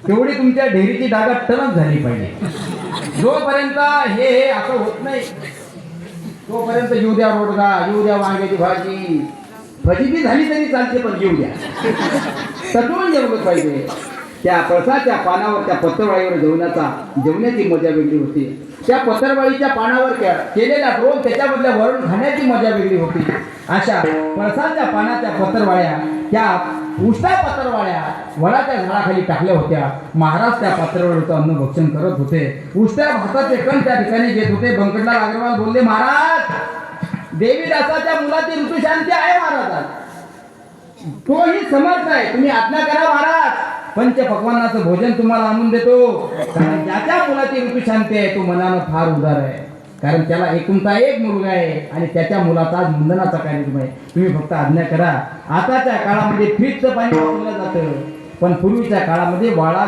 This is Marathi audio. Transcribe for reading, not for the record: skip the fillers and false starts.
तेवढी तुमच्या ढेरीची डागा टणक झाली पाहिजे. जोपर्यंत हे असं होत नाही तोपर्यंत येऊ द्या रोडगा, येऊ द्या वांग्याची भाजी, फजिती झाली तरी चालते पण येऊ द्या. सटवून जेवलं पाहिजे. त्या पळसाच्या पानावर त्या पत्रवाळीवर जेवण्याची मजा वेगळी होती. त्या पत्रवाळीच्या पानावर केलेला ड्रोन त्याच्यामधल्या वरून खाण्याची मजा वेगळी होती. अशा पळसाच्या पानाच्या पत्रवाळ्या त्या उष्टा पत्रवाळ्या वडाच्या झाडाखाली टाकल्या होत्या. महाराज त्या पत्रवाळीचं अन्न भक्षण करत होते. उष्ट्या भाताचे कण त्या ठिकाणी घेत होते. बंकटलाल अग्रवाल बोलले, महाराज देवीदासाच्या मुलाची ऋतुशांती आहे महाराज, तोही समर्थ आहे, तुम्ही आज्ञा करा महाराज. पंचपक्वान्नाचं भोजन तुम्हाला आणून देतो. कारण ज्याच्या मुलाची ऋतुशांती आहे तो मनानं फार उदार आहे. कारण त्याला एकुलता एक मुलगा आहे आणि त्याच्या मुलाचा आज मुंडनाचा कार्यक्रम आहे. तुम्ही फक्त आज्ञा करा. आताच्या काळामध्ये फ्रीजचं पाणी वापरलं जातं, पण पूर्वीच्या काळामध्ये वाळा